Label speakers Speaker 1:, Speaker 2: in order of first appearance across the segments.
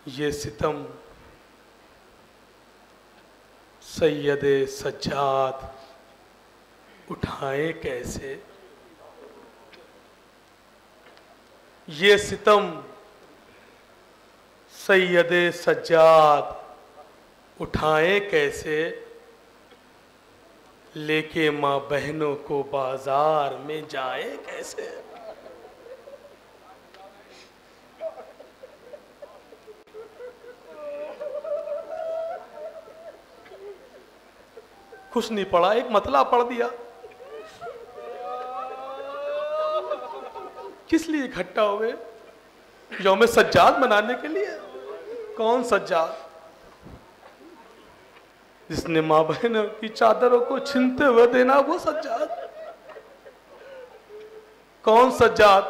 Speaker 1: ये सितम सैयदे सज्जाद उठाए कैसे, ये सितम सैयदे सज्जाद उठाए कैसे, लेके माँ बहनों को बाजार में जाए कैसे। कुछ नहीं पढ़ा, एक मतला पढ़ दिया। किस लिए इकट्ठा हुए? यौम सज्जाद मनाने के लिए। कौन सज्जाद? जिसने माँ बहनों की चादरों को छीनते हुए देना, वो सज्जाद। कौन सज्जाद?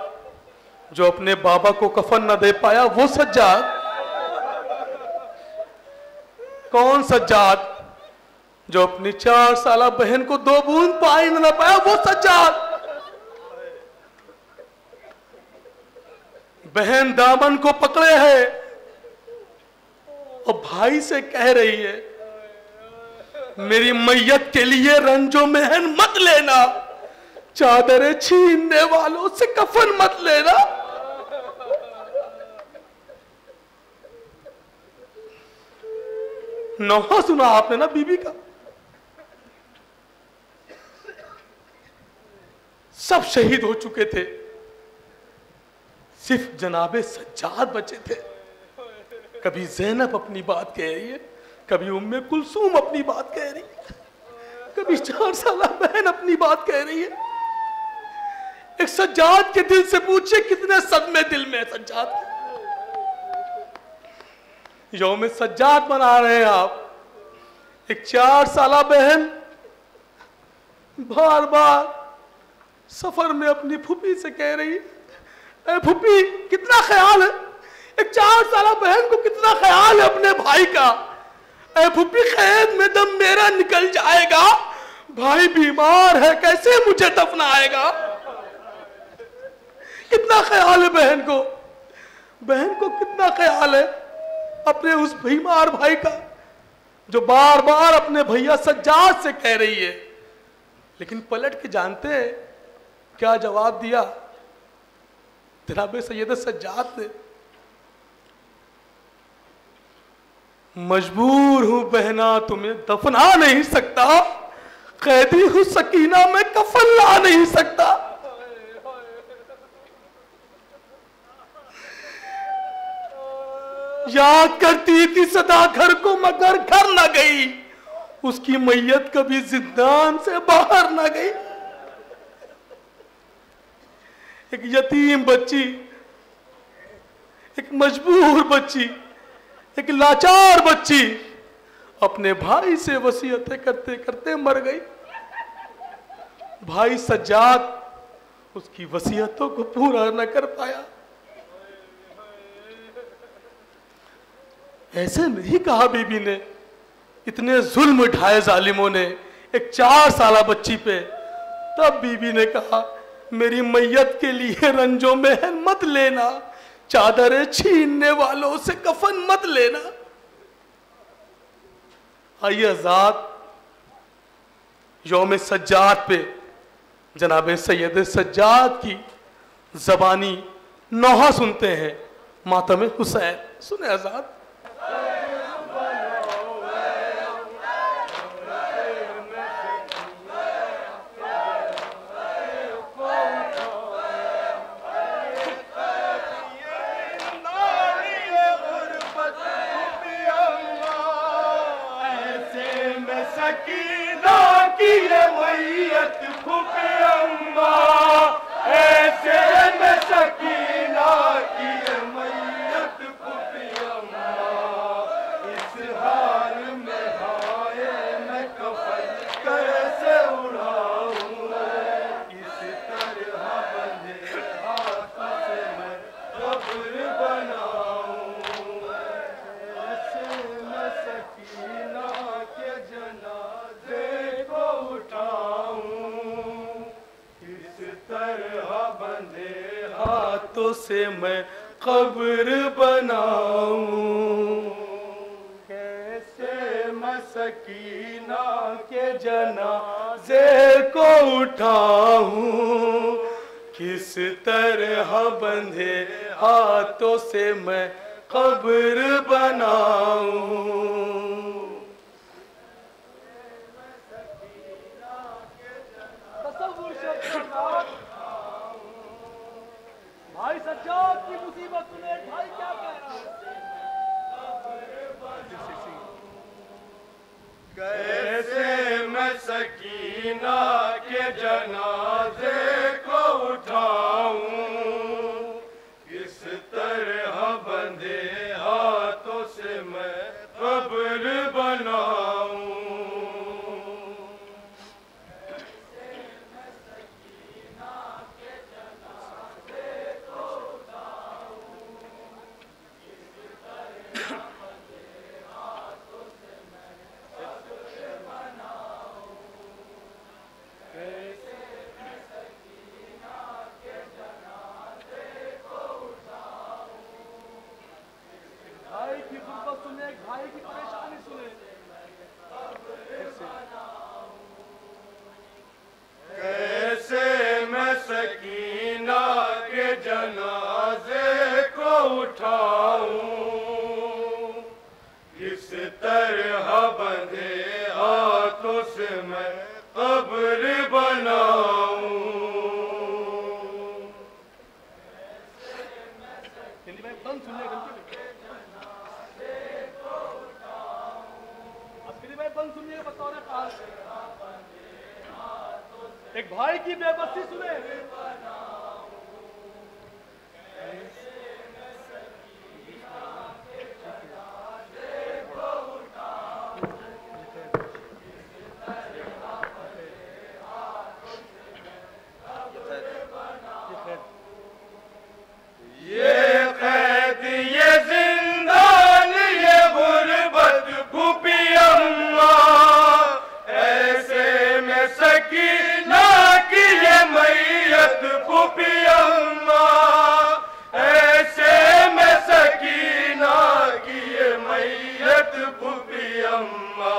Speaker 1: जो अपने बाबा को कफन न दे पाया, वो सज्जाद। कौन सज्जाद? जो अपनी 4 साला बहन को 2 बूंद पानी न पाया, वो सज्जाद। बहन दामन को पकड़े है और भाई से कह रही है, मेरी मैयत के लिए रंजो महन मत लेना, चादरें छीनने वालों से कफन मत लेना। नौहा सुना आपने ना बीबी का? सब शहीद हो चुके थे, सिर्फ जनाबे सज्जाद बचे थे। कभी ज़ैनब अपनी बात कह रही है, कभी उम्मे कुलसूम अपनी बात कह रही है, कभी 4 साला बहन अपनी बात कह रही है। एक सज्जाद के दिल से पूछे कितने सदमे दिल में है सज्जाद के। यौम सज्जाद मना रहे हैं आप। एक 4 साला बहन बार बार सफर में अपनी फूफी से कह रही है, फूफी कितना ख्याल है, एक 4 साला बहन को कितना ख्याल है अपने भाई का। फूफी खैर में दम मेरा निकल जाएगा, भाई बीमार है कैसे मुझे दफनाएगा। कितना ख्याल है बहन को, बहन को कितना ख्याल है अपने उस बीमार भाई का, जो बार बार अपने भैया सज्जाद से कह रही है। लेकिन पलट के जानते हैं क्या जवाब दिया जनाब सैयद सज्जाद ने? मजबूर हूं बहना तुम्हें दफना नहीं सकता, कैदी हूं सकीना मैं कफन ला नहीं सकता। याद करती थी सदा घर को मगर घर न गई, उसकी मैयत कभी जिंदान से बाहर न गई। एक यतीम बच्ची, एक मजबूर बच्ची, एक लाचार बच्ची अपने भाई से वसीयतें करते करते मर गई। भाई सज्जाद उसकी वसीयतों को पूरा न कर पाया। ऐसे नहीं कहा बीबी ने, इतने जुल्म ढाए जालिमों ने एक 4 साला बच्ची पे। तब बीबी ने कहा, मेरी मैयत के लिए रंजो महन मत लेना, चादरें छीनने वालों से कफन मत लेना। आइए आजाद यौम सज्जाद पे जनाबे सैयद सज्जाद की जबानी नौहा सुनते हैं, मातम हुसैन। सुने आजाद। से मैं कब्र बनाऊं। उठाऊं, किस तरह बंधे हाथों से मैं कब्र बनाऊं।
Speaker 2: भाई सज्जाद की मुसीबत सुने, भाई क्या कह रहा है?
Speaker 3: कैसे मैं सकीना के जनाजे को उठाऊं, किस तरह बंधे हाथों से मैं कब्र बनाऊं।
Speaker 2: भाई की गुर्बत सुने, भाई की परेशानी सुने।
Speaker 3: कैसे मैं सकीना के जनाजे को उठाऊं, किस तरह बंधे हाथों से मैं कब्र बनाऊं।
Speaker 2: भाई बंद सुनिए, भाई बंद सुनिए, बतौर काल एक भाई की बेबसी सुने।
Speaker 3: ये कैद, ये जिंदान, ये गुर्बत फूफी अम्मा, ऐसे में सकीना की ये मैयत फूफी अम्मा, ऐसे में सकीना की ये मैयत फूफी अम्मा।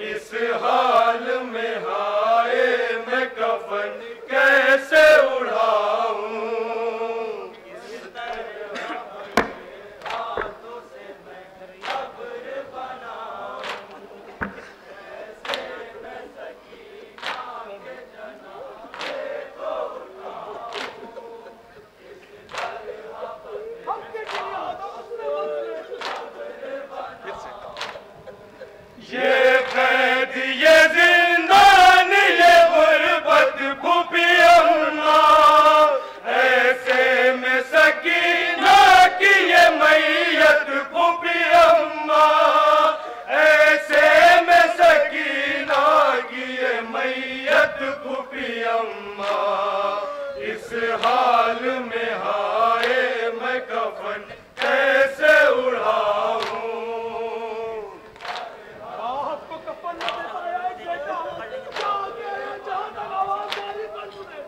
Speaker 3: इस हाल में हाय मैं कफन कैसे उड़ाऊं, ये कैद, ये जिंदान, ये गुर्बत फूफी अम्मा, ऐसे में सकीना की ये मैयत फूफी अम्मा, ऐसे में सकीना की ये मैयत फूफी अम्मा। इस हाल में हाय मैं कफन कैसे उड़ाऊं,
Speaker 2: आपको कफन न दे पाया एक बेटा, जाके जहां तक आवाज आ रही बंद सुने।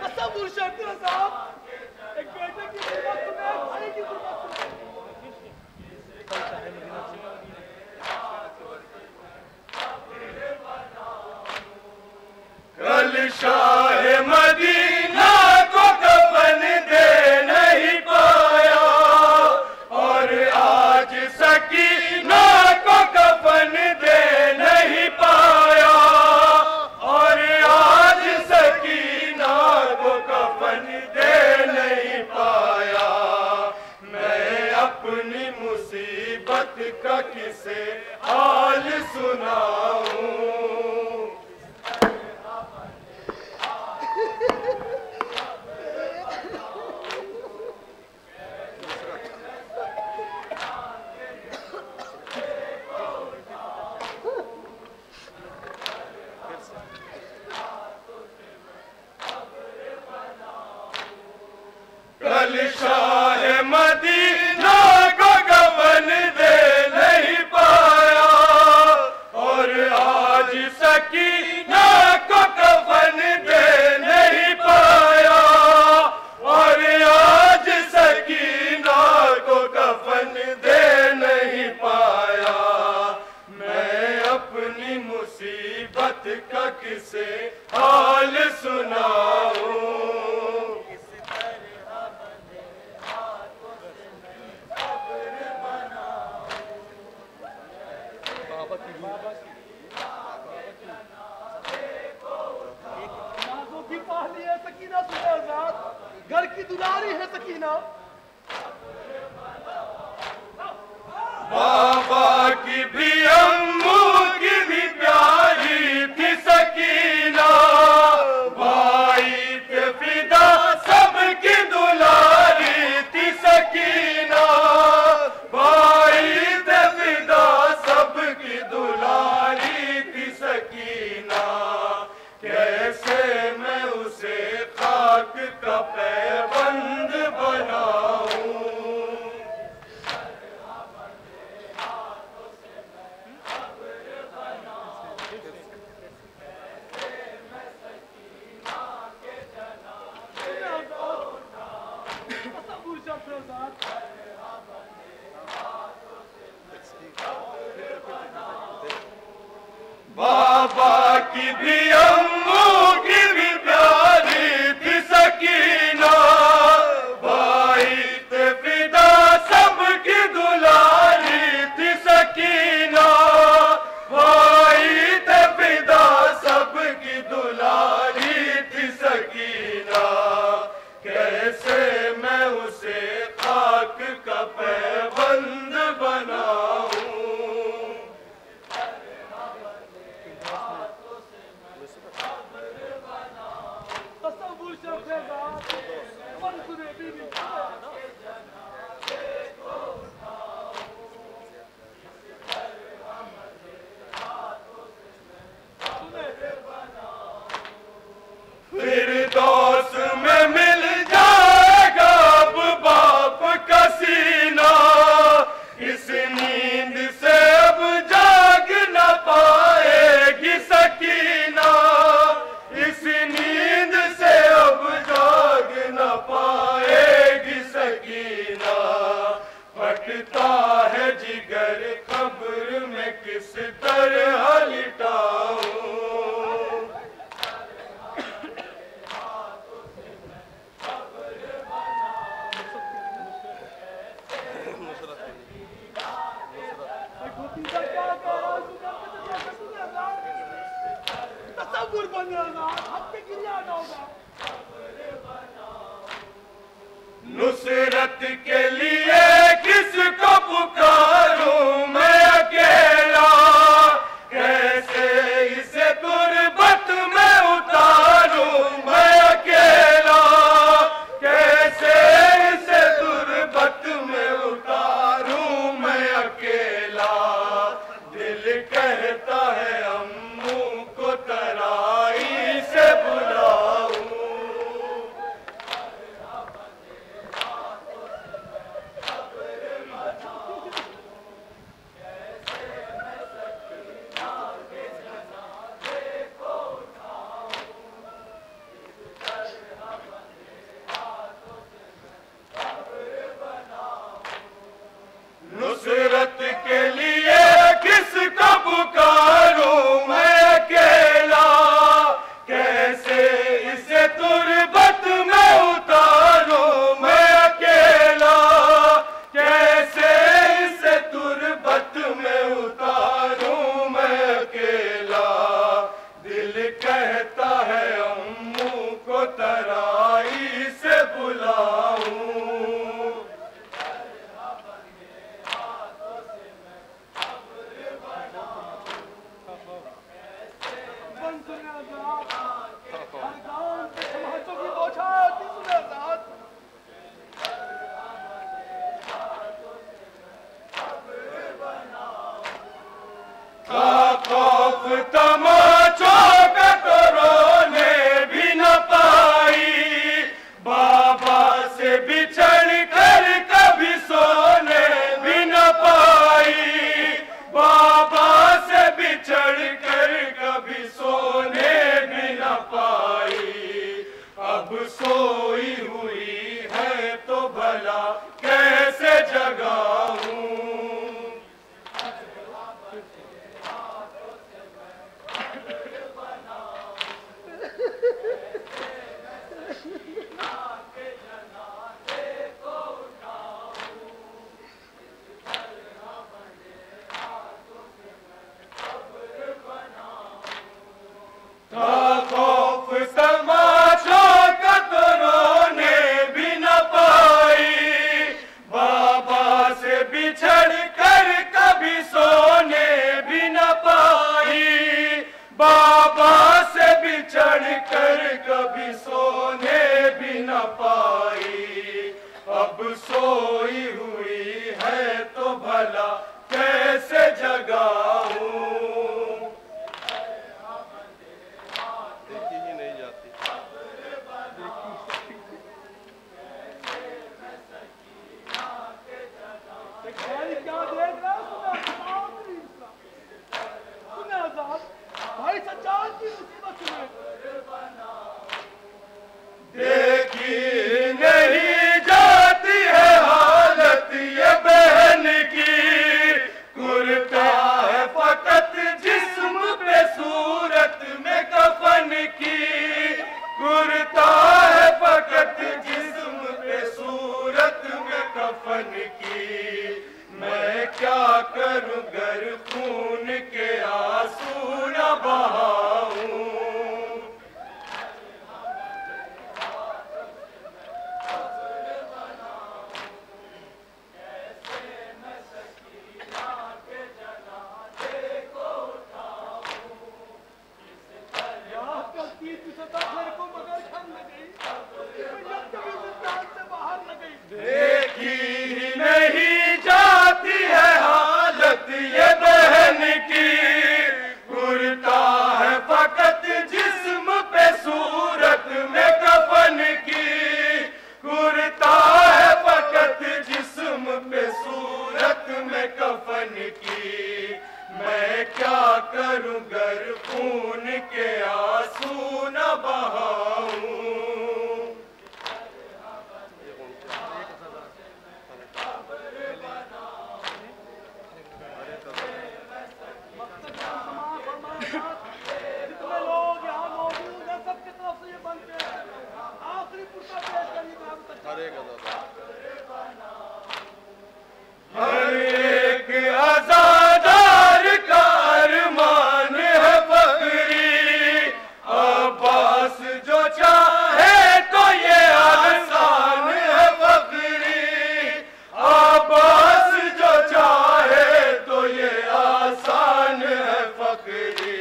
Speaker 2: तसव्वुर शर्तिया साहब, एक बेटे की गुर्बत सुने, भाई की गुर्बत सुने।
Speaker 3: कल शाह मदीना को कफन दे नहीं पाया, और आज सकीना को कफन दे नहीं पाया, और आज सकीना को कफन दे नहीं पाया। मैं अपनी मुसीबत का किसे हाल सुनाऊं, कल शाह मदीना को कफन दे नहीं पाया, और बाबा की भी अम्मू की भी प्यारी थी सकीना, भाई ते फिदा सबकी दुलारी थी सकीना, भाई ते फिदा सबकी दुलारी थी सकीना। कैसे मैं उसे खाक का पैबंद बनाऊं,
Speaker 2: तसव्वुर शर्फ़ेज़ाद मंसूर बीबी
Speaker 3: फिरदौस में मिल जाएगा अब बाप का सीना, इस नींद से अब जाग न पाएगी सकीना, इस नींद से अब जाग न पाएगी सकीना। फटता है जिगर खबर में किस तरह लिटाऊं,
Speaker 2: भतीजा क्या कह रहा है? तसव्वुर बन रहा है, हद पे गिरिया ना होगा।
Speaker 3: नुसरत के लिए किसको पुकारूं मैं अकेला, कैसे इसे गुर्बत में उतारूं मैं अकेला, कैसे इसे गुर्बत में उतारूं मैं अकेला। दिल कहता है अम्मू को तराई से बुलाऊं, नुसरत के लिए किसको पुकारूं मैं अकेला, कैसे इसे तुरबत में उतारूं मैं अकेला, कैसे इसे तुरबत में उतारूं मैं अकेला। दिल कहता है अम्मू को तराई से बुलाऊं,
Speaker 2: मंसूर आज़ाद हर गांव पे समाजों की बौछार थी सुने आज़ाद।
Speaker 3: खौफ तमाचों का तो रोने भी न पाई, बाबा से बिछड़ कर कभी सोने भी न पाई, बाबा से बिछड़ कर कभी सोने भी न पाई। अब सोई हुई है तो भला कैसे जगाऊं, खौफ तमाचों का तो रोने भी न पाई, बाबा से बिछड़ कर कभी सोने भी न पाई, बाबा से बिछड़ कर कभी सोने भी न पाई। अब सोई हुई है तो भला कैसे जगाऊं, देखी ही नहीं जाती।
Speaker 2: भाई क्या देख रहा है? सुने आज़ाद, भाई सज्जाद की मुसीबत सुने।
Speaker 3: देखी नहीं जाती है हाल की। मैं क्या करूं गर खून के आंसू न बहाऊं। देखी ही नहीं जाती है हालत ये बहन की। कुर्ता है फकत जिस्म पे सूरत में कफन की। कुर्ता है फकत जिस्म पे सूरत में कफन की। मैं क्या करूं गर खून के आंसू न बहाऊं।
Speaker 2: जितने लोग यहाँ मौजूद हैं सबकी तरफ से ये बनते हैं। आखिरी पुरस्कार पेश करिए।
Speaker 3: हर एक आजादार का अरमान है फकरी। अब्बास जो चाहे तो ये आसान है फकरी। अब्बास जो चाहे तो ये आसान है फकरी।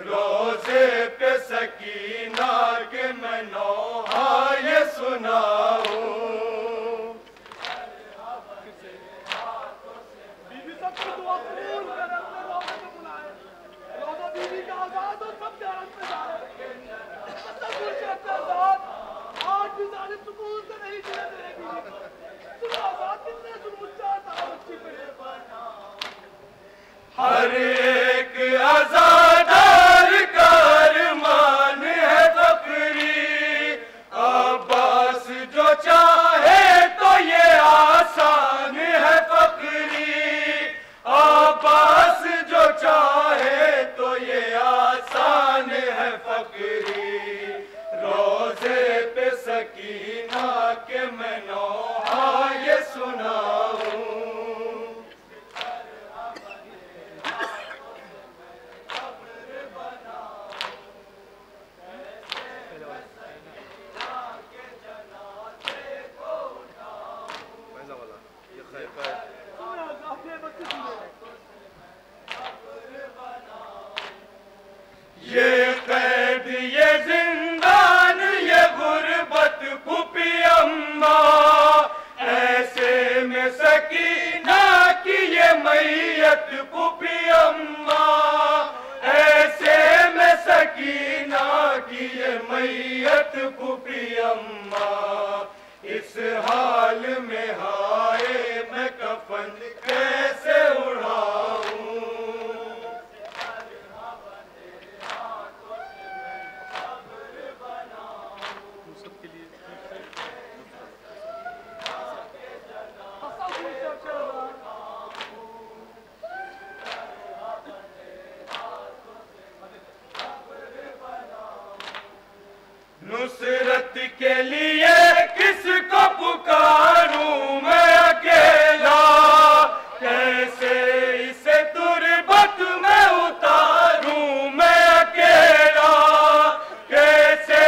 Speaker 3: रोजे पे सकीना के मैं नौहा ये सुनाऊं।
Speaker 2: बीवी सबकी दुआ कबूल करे, अपने रोज़े पे बुलाए। रोज़ा बीवी का आजाद हो, सब जन्नत में जाए। तसव्वुर से अपने आजाद, आज भी जालिम सुकून से नहीं जीने दे रही बीवी को। सुनो आजाद कितने जुल्म चाहता है बच्ची पे।
Speaker 3: हर एक आजादार का अरमान है फकरी। अब्बास जो चाहे तो ये आसान है फकरी। अब्बास जो चाहे तो ये आसान है फकरी। रोजे पे सकीना के मैं नौहा ये सुनाऊं।
Speaker 2: सुनो आजाद, ये बच्ची सुनो।
Speaker 3: ये कैद ये जिंदान ये गुर्बत फूफी अम्मा। ऐसे में सकीना की ये मैयत फूफी अम्मा। ऐसे में सकीना की ये मैयत फूफी अम्मा। इस हाल में हाय मैं कफन कैसे उड़ाऊं।
Speaker 2: तसव्वुर से अपने आजाद।
Speaker 3: नुसरत के लिए किसको पुकारूं मैं अकेला। कैसे इसे तुरबत में उतारूं मैं अकेला। कैसे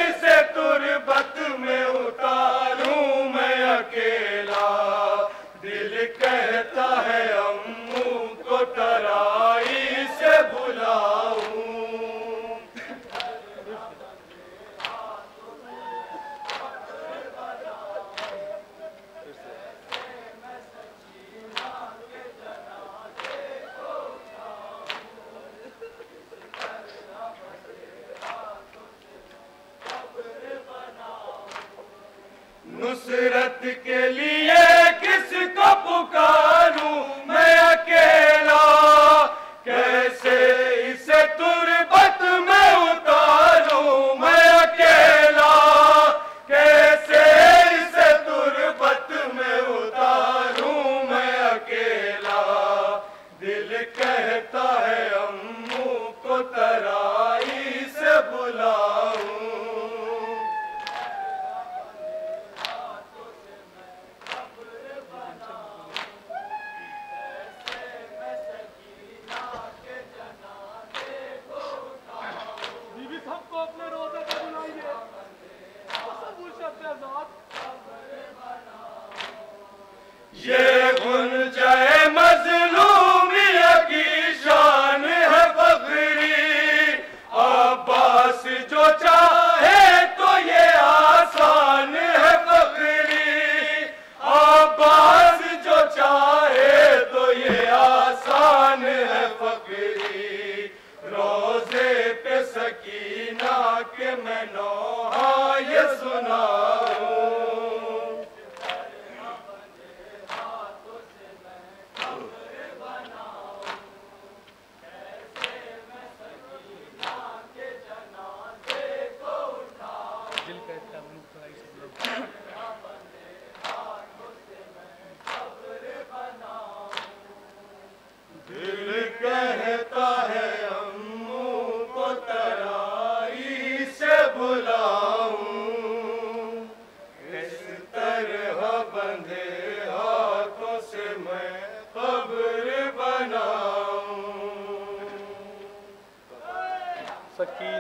Speaker 3: इसे तुरबत में उतारूं मैं अकेला। दिल कहता है अम्मू को तराई से बुलाऊं। नुसरत के लिए किसको पुकारूं मैं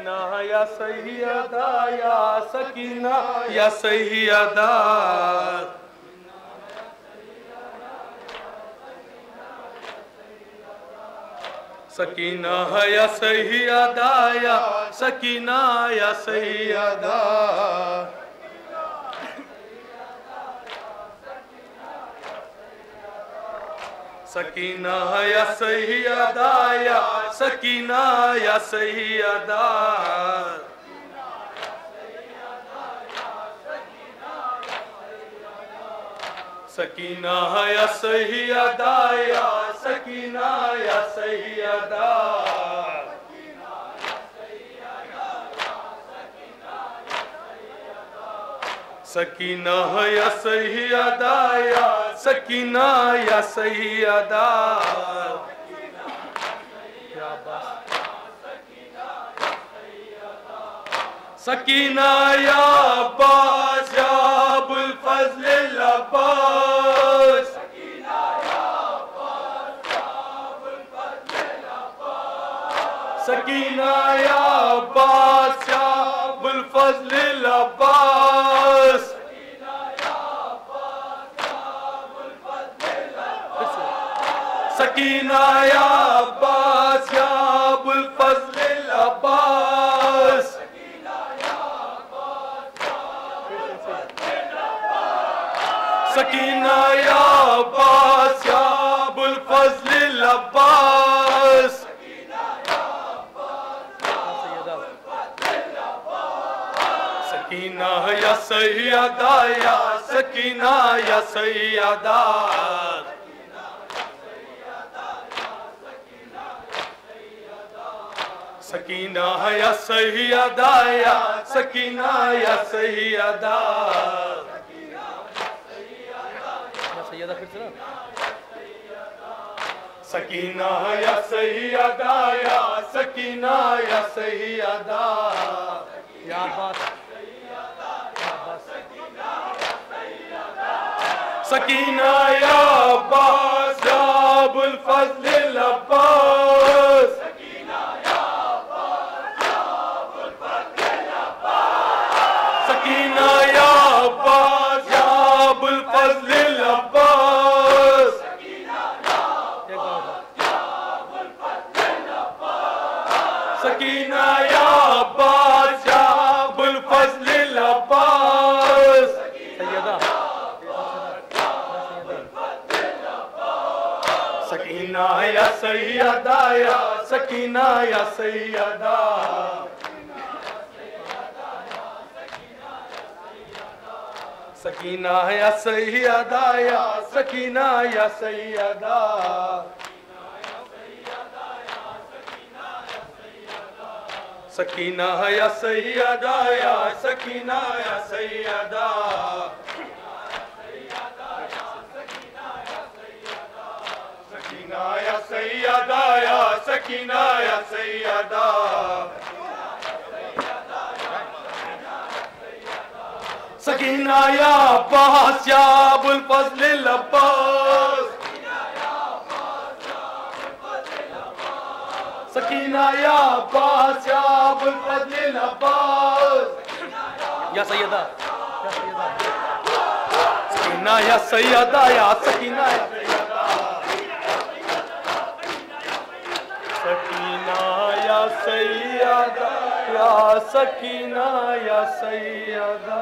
Speaker 1: सकीना या सैयदा या सकीना या सैयदा सकीना या सैयदा या सकीना या सैयदा सकीना या सैयदा या सकीना या सैयदा सकीना या सैयदा या सकीना या सैयदा सकीना या सैयदा या सकीना या सैयदा क्या बात सकीना या अब्बास या अबुल फजल अब्बास सकीना या अब्बास या अबुल फजल अब्बास सकीना या अब्बास या अबुल फजल अब्बास सकीना या अब्बास या अबुल फजल अब्बास सकीना या सैयदा या सकीना या सैयदा सकीना या सैयदा या सकीना या सैयदा सकीना या सैयदा या सकीना या सैयदा या बात सकीना या अब्बास या अबुल फजल अब्बास सकीना या अब्बास या अबुल फजल अब्बास सकीना या अब्बास या अबुल फजल अब्बास सकीना या सैयदा या सकीना या सैयदा सकीना या सैयदा या सकीना या सैयदा सकीना या सैयदा या सकीना या सैयदा सकीना या सैयदा या सकीना या सैयदा सकीना या अब्बास या अबुल फजल अब्बास सकीना या अब्बास या अबुल फजल अब्बास या सैयदा सकीना या सैयदा या सकीना या सकीना या सैयदा या सकीना या सैयदा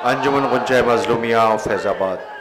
Speaker 4: अंजुमन गुंजाय मजलूमिया फैजाबाद।